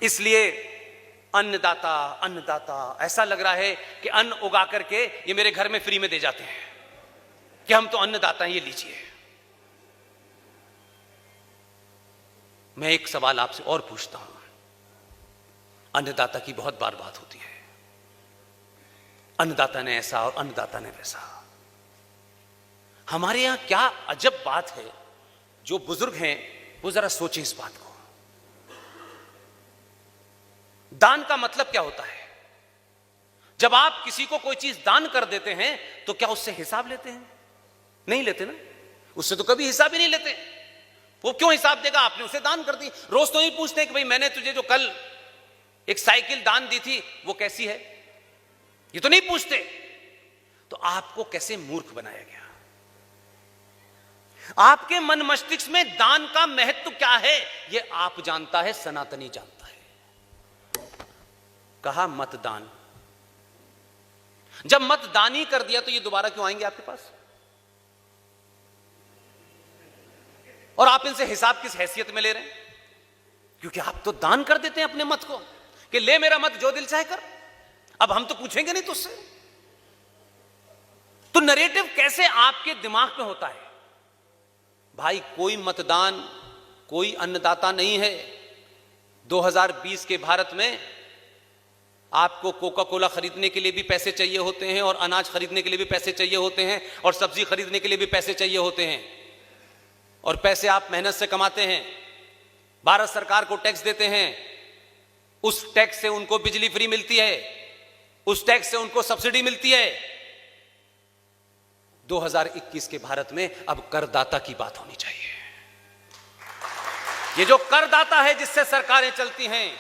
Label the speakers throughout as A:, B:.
A: इसलिए अन्नदाता अन्नदाता, ऐसा लग रहा है कि अन्न उगा करके ये मेरे घर में फ्री में दे जाते हैं कि हम तो अन्नदाता हैं, ये लीजिए। मैं एक सवाल आपसे और पूछता हूं, अन्नदाता की बहुत बार बात होती है, अन्नदाता ने ऐसा और अन्नदाता ने वैसा। हमारे यहां क्या अजब बात है, जो बुजुर्ग हैं वो जरा सोचें इस बात को। दान का मतलब क्या होता है? जब आप किसी को कोई चीज दान कर देते हैं तो क्या उससे हिसाब लेते हैं? नहीं लेते ना, उससे तो कभी हिसाब ही नहीं लेते। वो क्यों हिसाब देगा? आपने उसे दान कर दी। रोज तो नहीं पूछते कि भाई मैंने तुझे जो कल एक साइकिल दान दी थी वो कैसी है, ये तो नहीं पूछते। तो आपको कैसे मूर्ख बनाया गया? आपके मन मस्तिष्क में दान का महत्व क्या है ये आप जानता है, सनातनी जानता है। कहा मतदान, जब मतदान ही कर दिया तो ये दोबारा क्यों आएंगे आपके पास? और आप इनसे हिसाब किस हैसियत में ले रहे हैं? क्योंकि आप तो दान कर देते हैं अपने मत को कि ले मेरा मत जो दिल चाहे कर। अब हम तो पूछेंगे नहीं तुझसे। तो नरेटिव कैसे आपके दिमाग में होता है? भाई कोई मतदान, कोई अन्नदाता नहीं है। 2020 के भारत में आपको कोका कोला खरीदने के लिए भी पैसे चाहिए होते हैं, और अनाज खरीदने के लिए भी पैसे चाहिए होते हैं, और सब्जी खरीदने के लिए भी पैसे चाहिए होते हैं। और पैसे आप मेहनत से कमाते हैं, भारत सरकार को टैक्स देते हैं, उस टैक्स से उनको बिजली फ्री मिलती है, उस टैक्स से उनको सब्सिडी मिलती है। 2021 के भारत में अब करदाता की बात होनी चाहिए। ये जो करदाता है जिससे सरकारें चलती हैं,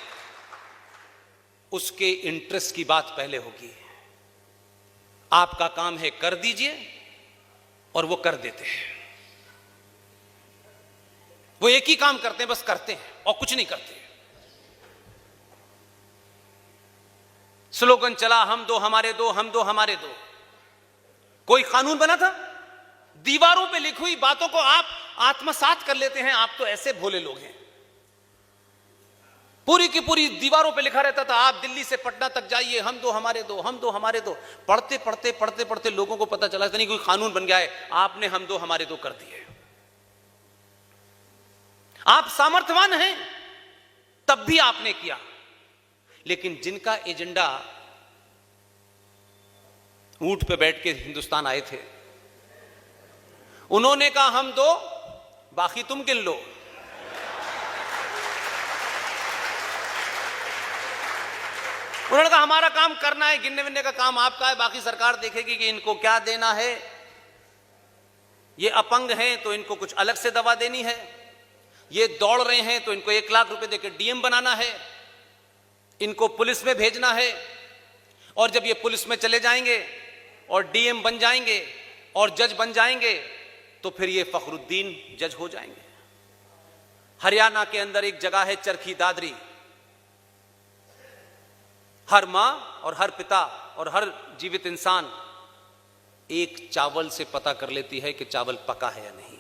A: उसके इंटरेस्ट की बात पहले होगी। आपका काम है कर दीजिए, और वो कर देते हैं। वो एक ही काम करते हैं, बस करते हैं और कुछ नहीं करते। स्लोगन चला, हम दो हमारे दो, हम दो हमारे दो। कोई कानून बना था? दीवारों पे लिखी हुई बातों को आप आत्मसात कर लेते हैं। आप तो ऐसे भोले लोग हैं। पूरी की पूरी दीवारों पे लिखा रहता था, आप दिल्ली से पटना तक जाइए, हम दो हमारे दो, हम दो हमारे दो। पढ़ते पढ़ते पढ़ते पढ़ते लोगों को पता चला नहीं कोई कानून बन गया है। आपने हम दो हमारे दो कर दिए। आप सामर्थ्यवान हैं तब भी आपने किया। लेकिन जिनका एजेंडा ऊंट पे बैठ के हिंदुस्तान आए थे, उन्होंने कहा हम दो, बाकी तुम गिन लो। उन्होंने कहा हमारा काम करना है, गिनने विनने का काम आपका है, बाकी सरकार देखेगी कि इनको क्या देना है। ये अपंग हैं तो इनको कुछ अलग से दवा देनी है, ये दौड़ रहे हैं तो इनको 1 लाख रुपए देकर डीएम बनाना है, इनको पुलिस में भेजना है। और जब ये पुलिस में चले जाएंगे और डीएम बन जाएंगे और जज बन जाएंगे तो फिर ये फखरुद्दीन जज हो जाएंगे। हरियाणा के अंदर एक जगह है चरखी दादरी। हर मां और हर पिता और हर जीवित इंसान एक चावल से पता कर लेती है कि चावल पका है या नहीं।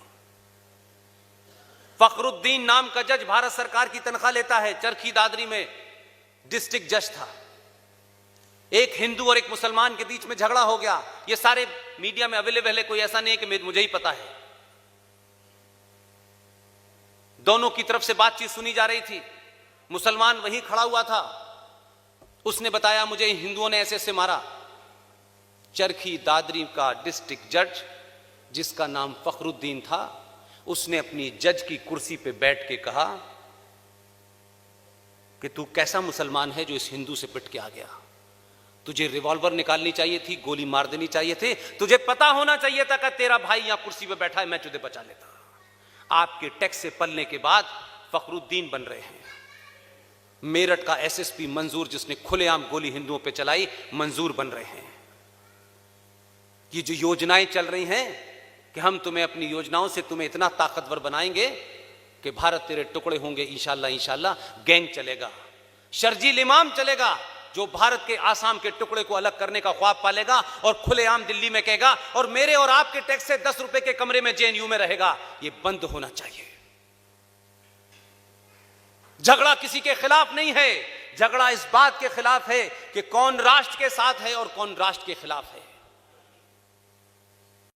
A: फखरुद्दीन नाम का जज भारत सरकार की तनख्वाह लेता है। चरखी दादरी में डिस्ट्रिक्ट जज था। एक हिंदू और एक मुसलमान के बीच में झगड़ा हो गया। ये सारे मीडिया में अवेलेबल है, कोई ऐसा नहीं है कि मुझे ही पता है। दोनों की तरफ से बातचीत सुनी जा रही थी। मुसलमान वहीं खड़ा हुआ था, उसने बताया मुझे हिंदुओं ने ऐसे ऐसे मारा। चरखी दादरी का डिस्ट्रिक्ट जज, जिसका नाम फखरुद्दीन था, उसने अपनी जज की कुर्सी पे बैठ के कहा कि तू कैसा मुसलमान है जो इस हिंदू से पिट के आ गया? तुझे रिवॉल्वर निकालनी चाहिए थी, गोली मार देनी चाहिए थी, तुझे पता होना चाहिए था कि तेरा भाई यहां कुर्सी पे बैठा है, मैं तुझे बचा लेता। आपके टैक्स से पलने के बाद फखरुद्दीन बन रहे हैं। मेरठ का एसएसपी मंजूर, जिसने खुलेआम गोली हिंदुओं पे चलाई, मंजूर बन रहे हैं। ये जो योजनाएं चल रही हैं कि हम तुम्हें अपनी योजनाओं से तुम्हें इतना ताकतवर बनाएंगे कि भारत तेरे टुकड़े होंगे, इंशाल्लाह इंशाल्लाह। गैंग चलेगा, शर्जील इमाम चलेगा, जो भारत के आसाम के टुकड़े को अलग करने का ख्वाब पालेगा और खुलेआम दिल्ली में कहेगा और मेरे और आपके टैक्स से 10 रुपए के कमरे में जेएनयू में रहेगा। ये बंद होना चाहिए। झगड़ा किसी के खिलाफ नहीं है, झगड़ा इस बात के खिलाफ है कि कौन राष्ट्र के साथ है और कौन राष्ट्र के खिलाफ है।